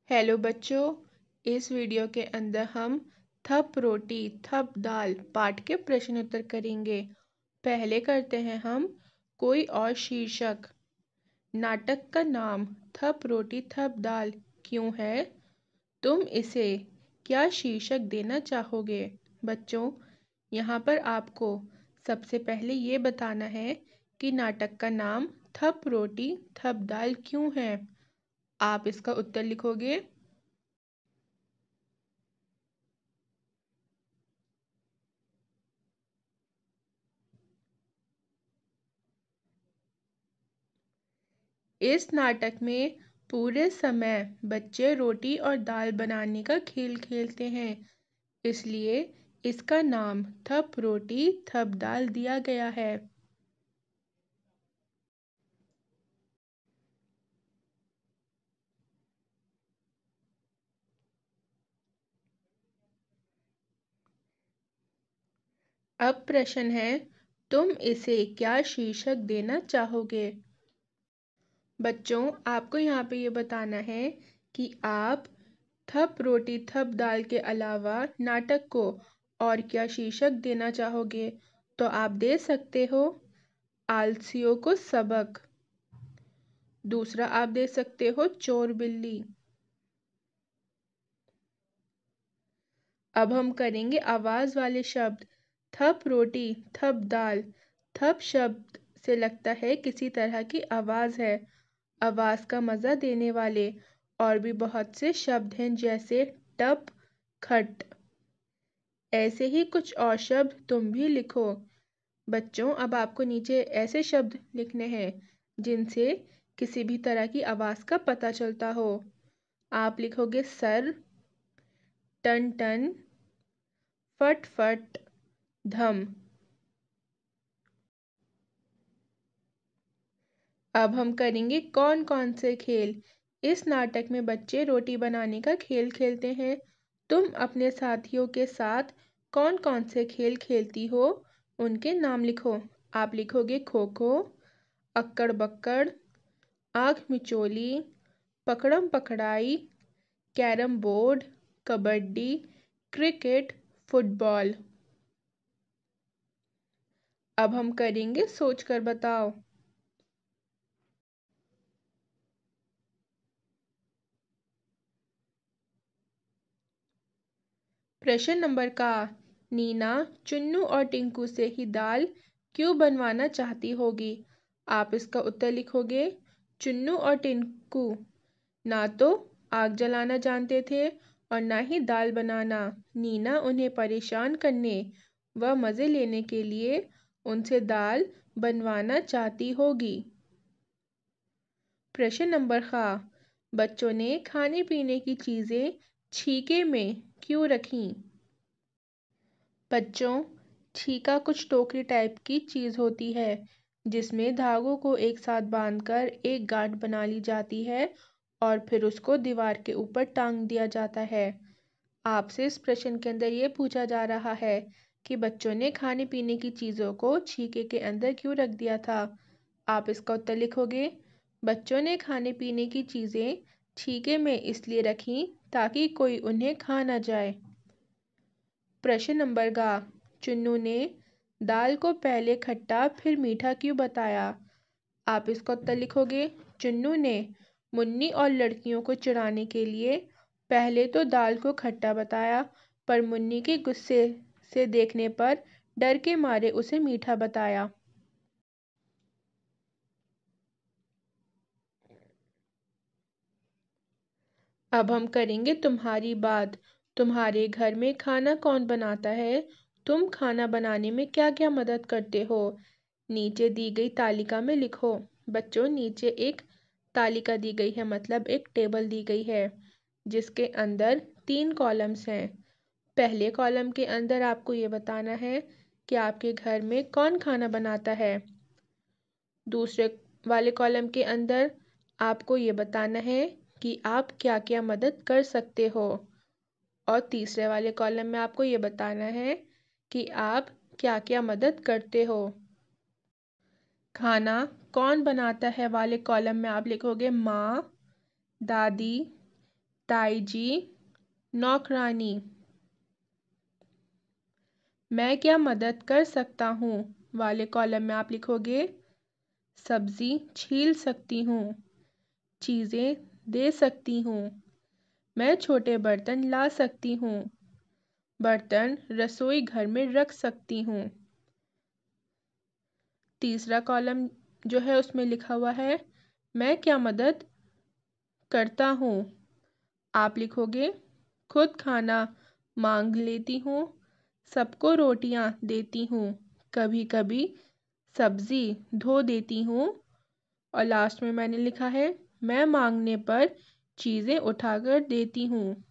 Hello बच्चों। इस video के अंदर हम थप रोटी थप दाल पाठ के प्रश्न उत्तर करेंगे। पहले करते हैं हम कोई और शीर्षक। नाटक का नाम थप रोटी थप दाल क्यों है? तुम इसे क्या शीर्षक देना चाहोगे? बच्चों, यहाँ पर आपको सबसे पहले ये बताना है कि नाटक का नाम थप रोटी थप दाल क्यों है। आप इसका उत्तर लिखोगे। इस नाटक में पूरे समय बच्चे रोटी और दाल बनाने का खेल खेलते हैं, इसलिए इसका नाम थप रोटी थप दाल दिया गया है। अब प्रश्न है, तुम इसे क्या शीर्षक देना चाहोगे? बच्चों, आपको यहाँ पे ये बताना है कि आप थप रोटी थप दाल के अलावा नाटक को और क्या शीर्षक देना चाहोगे। तो आप दे सकते हो आलसियों को सबक। दूसरा आप दे सकते हो चोर बिल्ली। अब हम करेंगे आवाज वाले शब्द। थप रोटी थप दाल। थप शब्द से लगता है किसी तरह की आवाज है। आवाज का मजा देने वाले और भी बहुत से शब्द हैं, जैसे टप, खट। ऐसे ही कुछ और शब्द तुम भी लिखो। बच्चों, अब आपको नीचे ऐसे शब्द लिखने हैं जिनसे किसी भी तरह की आवाज का पता चलता हो। आप लिखोगे सर, टन टन, फट फट, धम। अब हम करेंगे कौन कौन से खेल। इस नाटक में बच्चे रोटी बनाने का खेल खेलते हैं। तुम अपने साथियों के साथ कौन कौन से खेल खेलती हो, उनके नाम लिखो। आप लिखोगे खो खो, अक्कड़ बक्कड़, आँख मिचोली, पकड़म पकड़ाई, carrom board, kabaddi, cricket, football. अब हम करेंगे सोच कर बताओ। प्रश्न नंबर का, नीना चुन्नू और टिंकू से ही दाल क्यों बनवाना चाहती होगी। आप इसका उत्तर लिखोगे। चुन्नू और टिंकू ना तो आग जलाना जानते थे और ना ही दाल बनाना। नीना उन्हें परेशान करने व मज़े लेने के लिए उनसे दाल बनवाना चाहती होगी। प्रश्न नंबर का, बच्चों ने खाने पीने की चीज़ें छीके में क्यों रखीं। बच्चों, छीका कुछ टोकरी टाइप की चीज़ होती है जिसमें धागों को एक साथ बांधकर एक गांठ बना ली जाती है और फिर उसको दीवार के ऊपर टांग दिया जाता है। आपसे इस प्रश्न के अंदर ये पूछा जा रहा है कि बच्चों ने खाने पीने की चीज़ों को छीके के अंदर क्यों रख दिया था। आप इसका उत्तर लिखोगे। बच्चों ने खाने पीने की चीज़ें छीके में इसलिए रखीं ताकि कोई उन्हें खा ना जाए। प्रश्न नंबर का, चुन्नू ने दाल को पहले खट्टा फिर मीठा क्यों बताया। आप इसका उत्तर लिखोगे। चुन्नू ने मुन्नी और लड़कियों को चिढ़ाने के लिए पहले तो दाल को खट्टा बताया, पर मुन्नी के गुस्से से देखने पर डर के मारे उसे मीठा बताया। अब हम करेंगे तुम्हारी बात। तुम्हारे घर में खाना कौन बनाता है? तुम खाना बनाने में क्या क्या मदद करते हो? नीचे दी गई तालिका में लिखो। बच्चों, नीचे एक तालिका दी गई है, मतलब एक टेबल दी गई है जिसके अंदर 3 कॉलम्स हैं। पहले कॉलम के अंदर आपको ये बताना है कि आपके घर में कौन खाना बनाता है। दूसरे वाले कॉलम के अंदर आपको ये बताना है कि आप क्या क्या मदद कर सकते हो। और तीसरे वाले कॉलम में आपको ये बताना है कि आप क्या क्या मदद करते हो। खाना कौन बनाता है वाले कॉलम में आप लिखोगे माँ, दादी, ताई जी, नौकरानी। मैं क्या मदद कर सकता हूँ वाले कॉलम में आप लिखोगे सब्जी छील सकती हूँ, चीज़ें दे सकती हूँ, मैं छोटे बर्तन ला सकती हूँ, बर्तन रसोई घर में रख सकती हूँ। तीसरा कॉलम जो है उसमें लिखा हुआ है मैं क्या मदद करता हूँ। आप लिखोगे खुद खाना मांग लेती हूँ, सबको रोटियां देती हूँ, कभी कभी सब्जी धो देती हूँ। और लास्ट में मैंने लिखा है मैं मांगने पर चीज़ें उठाकर देती हूँ।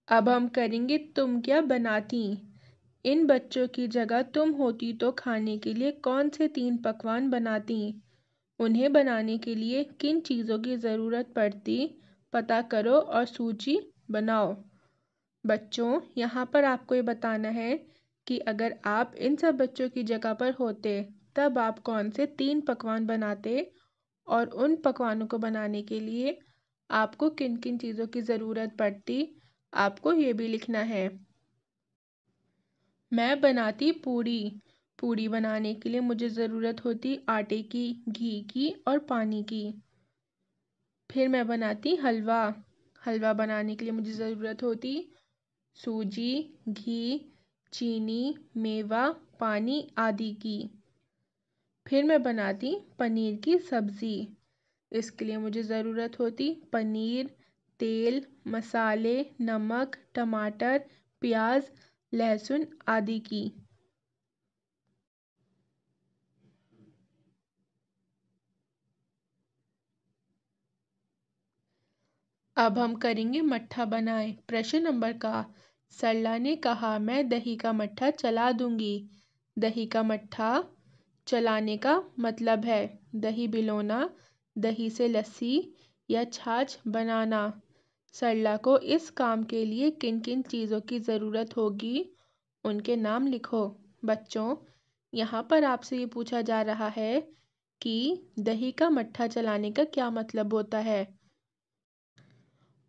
अब हम करेंगे तुम क्या बनाती। इन बच्चों की जगह तुम होती तो खाने के लिए कौन से 3 पकवान बनाती। उन्हें बनाने के लिए किन चीज़ों की ज़रूरत पड़ती पता करो और सूची बनाओ। बच्चों यहाँ पर आपको ये बताना है कि अगर आप इन सब बच्चों की जगह पर होते तब आप कौन से 3 पकवान बनाते और उन पकवानों को बनाने के लिए आपको किन किन चीज़ों की ज़रूरत पड़ती आपको ये भी लिखना है। मैं बनाती पूड़ी। पूड़ी बनाने के लिए मुझे ज़रूरत होती आटे की, घी की और पानी की। फिर मैं बनाती हलवा। हलवा बनाने के लिए मुझे ज़रूरत होती सूजी, घी, चीनी, मेवा, पानी आदि की। फिर मैं बनाती पनीर की सब्ज़ी। इसके लिए मुझे ज़रूरत होती पनीर, तेल, मसाले, नमक, टमाटर, प्याज, लहसुन आदि की। अब हम करेंगे मट्ठा बनाएं। प्रश्न नंबर का सरला ने कहा मैं दही का मट्ठा चला दूंगी। दही का मट्ठा चलाने का मतलब है दही बिलोना, दही से लस्सी या छाछ बनाना। सरला को इस काम के लिए किन किन चीज़ों की ज़रूरत होगी उनके नाम लिखो। बच्चों यहाँ पर आपसे ये पूछा जा रहा है कि दही का मट्ठा चलाने का क्या मतलब होता है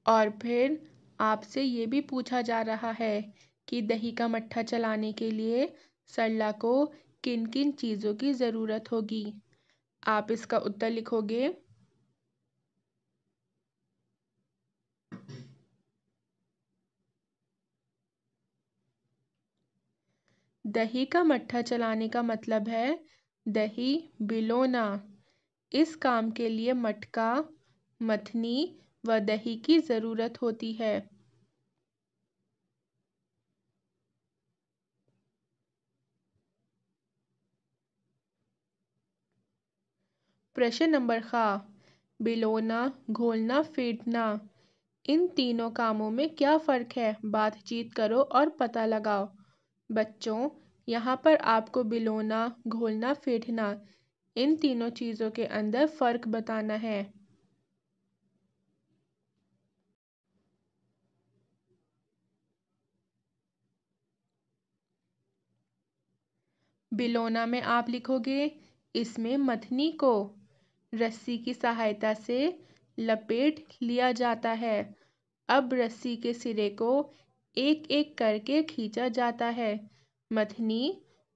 और फिर आपसे ये भी पूछा जा रहा है कि दही का मट्ठा चलाने के लिए सरला को किन किन चीज़ों की ज़रूरत होगी। आप इसका उत्तर लिखोगे दही का मट्ठा चलाने का मतलब है दही बिलोना। इस काम के लिए मटका, मथनी व दही की ज़रूरत होती है। प्रश्न नंबर खा बिलोना, घोलना, फेंटना इन तीनों कामों में क्या फ़र्क है बातचीत करो और पता लगाओ। बच्चों यहाँ पर आपको बिलोना, घोलना, फेंटना इन तीनों चीज़ों के अंदर फ़र्क बताना है। बिलोना में आप लिखोगे इसमें मथनी को रस्सी की सहायता से लपेट लिया जाता है। अब रस्सी के सिरे को एक एक करके खींचा जाता है। मथनी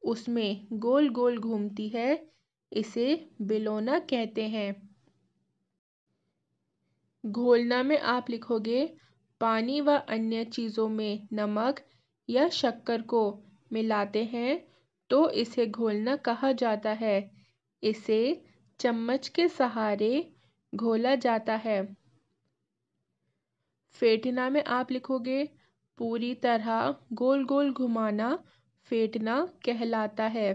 उसमें गोल गोल घूमती है, इसे बिलोना कहते हैं। घोलना में आप लिखोगे पानी व अन्य चीज़ों में नमक या शक्कर को मिलाते हैं तो इसे घोलना कहा जाता है। इसे चम्मच के सहारे घोला जाता है। फेंटना में आप लिखोगे पूरी तरह गोल गोल घुमाना फेंटना कहलाता है।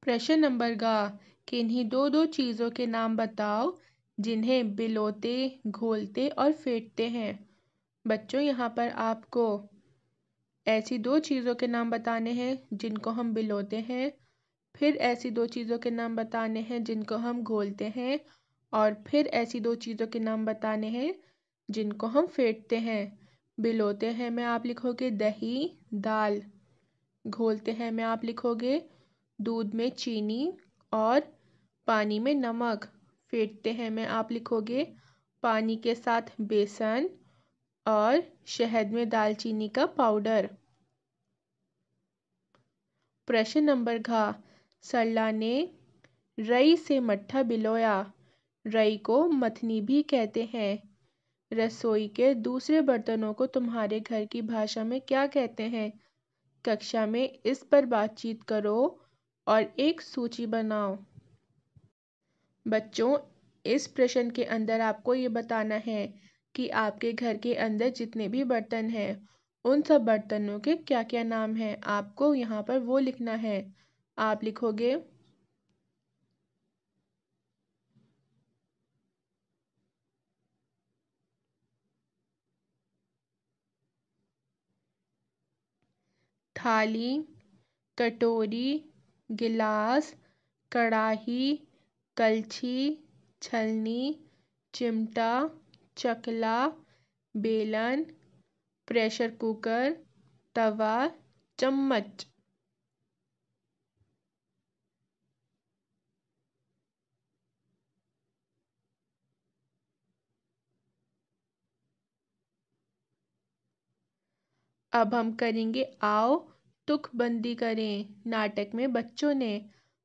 प्रश्न नंबर गा किन्हीं दो दो चीज़ों के नाम बताओ जिन्हें बिलोते, घोलते और फेंटते हैं। बच्चों यहाँ पर आपको ऐसी दो चीज़ों के नाम बताने हैं जिनको हम बिलोते हैं, फिर ऐसी दो चीज़ों के नाम बताने हैं जिनको हम घोलते हैं और फिर ऐसी दो चीज़ों के नाम बताने हैं जिनको हम फेंटते हैं। भिगोते हैं में आप लिखोगे दही, दाल। घोलते हैं में आप लिखोगे दूध में चीनी और पानी में नमक। फेंटते हैं में आप लिखोगे पानी के साथ बेसन और शहद में दालचीनी का पाउडर। प्रश्न नंबर घ। सरला ने रई से मट्ठा भिगोया। रई को मथनी भी कहते हैं। रसोई के दूसरे बर्तनों को तुम्हारे घर की भाषा में क्या कहते हैं? कक्षा में इस पर बातचीत करो और एक सूची बनाओ। बच्चों, इस प्रश्न के अंदर आपको ये बताना है कि आपके घर के अंदर जितने भी बर्तन हैं उन सब बर्तनों के क्या क्या नाम हैं। आपको यहाँ पर वो लिखना है। आप लिखोगे थाली, कटोरी, गिलास, कढ़ाई, कलछी, छलनी, चिमटा, चकला, बेलन, प्रेशर कुकर, तवा, चम्मच। अब हम करेंगे आओ तुकबंदी करें। नाटक में बच्चों ने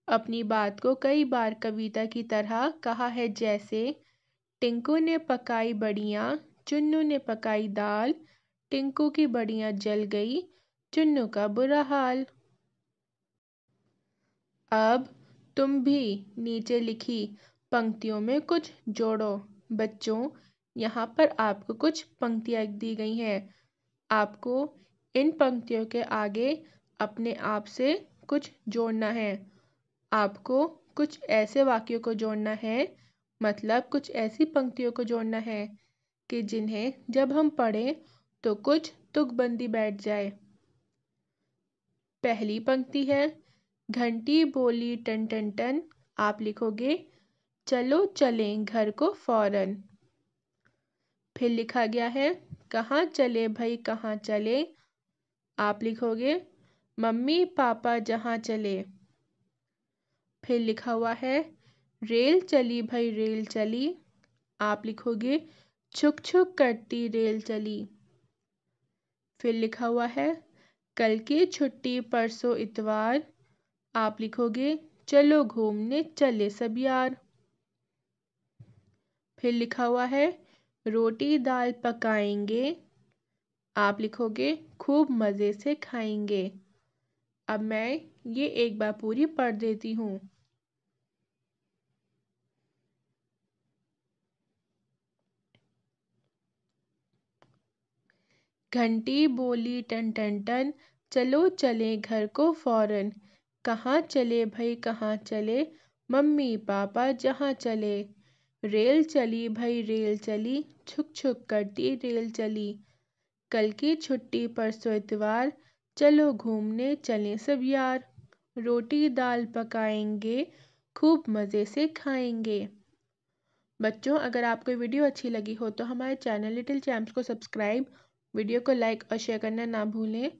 अपनी बात को कई बार कविता की तरह कहा है, जैसे टिंकू ने पकाई बड़ियाँ, चुन्नू ने पकाई दाल, टिंकू की बड़ियाँ जल गई, चुन्नू का बुरा हाल। अब तुम भी नीचे लिखी पंक्तियों में कुछ जोड़ो। बच्चों, यहाँ पर आपको कुछ पंक्तियाँ दी गई हैं। आपको इन पंक्तियों के आगे अपने आप से कुछ जोड़ना है। आपको कुछ ऐसे वाक्यों को जोड़ना है, मतलब कुछ ऐसी पंक्तियों को जोड़ना है कि जिन्हें जब हम पढ़ें तो कुछ तुकबंदी बैठ जाए। पहली पंक्ति है घंटी बोली टन टन टन। आप लिखोगे चलो चलें घर को फौरन। फिर लिखा गया है कहाँ चले भाई कहाँ चले। आप लिखोगे मम्मी पापा जहाँ चले। फिर लिखा हुआ है रेल चली भाई रेल चली। आप लिखोगे छुक छुक करती रेल चली। फिर लिखा हुआ है कल की छुट्टी परसों इतवार। आप लिखोगे चलो घूमने चले सब यार। फिर लिखा हुआ है रोटी दाल पकाएंगे। आप लिखोगे खूब मज़े से खाएंगे। अब मैं ये एक बार पूरी पढ़ देती हूँ। घंटी बोली टन टन टन, चलो चले घर को फौरन। कहाँ चले भाई कहाँ चले, मम्मी पापा जहाँ चले। रेल चली भाई रेल चली, छुक छुक करती रेल चली। कल की छुट्टी परसों इतवार, चलो घूमने चलें सब यार। रोटी दाल पकाएंगे, खूब मज़े से खाएंगे। बच्चों, अगर आपको वीडियो अच्छी लगी हो तो हमारे चैनल लिटिल चैम्प्स को सब्सक्राइब, वीडियो को लाइक और शेयर करना ना भूलें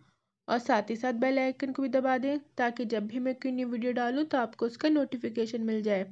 और साथ ही साथ बेल आइकन को भी दबा दें ताकि जब भी मैं कोई न्यू वीडियो डालूँ तो आपको उसका नोटिफिकेशन मिल जाए।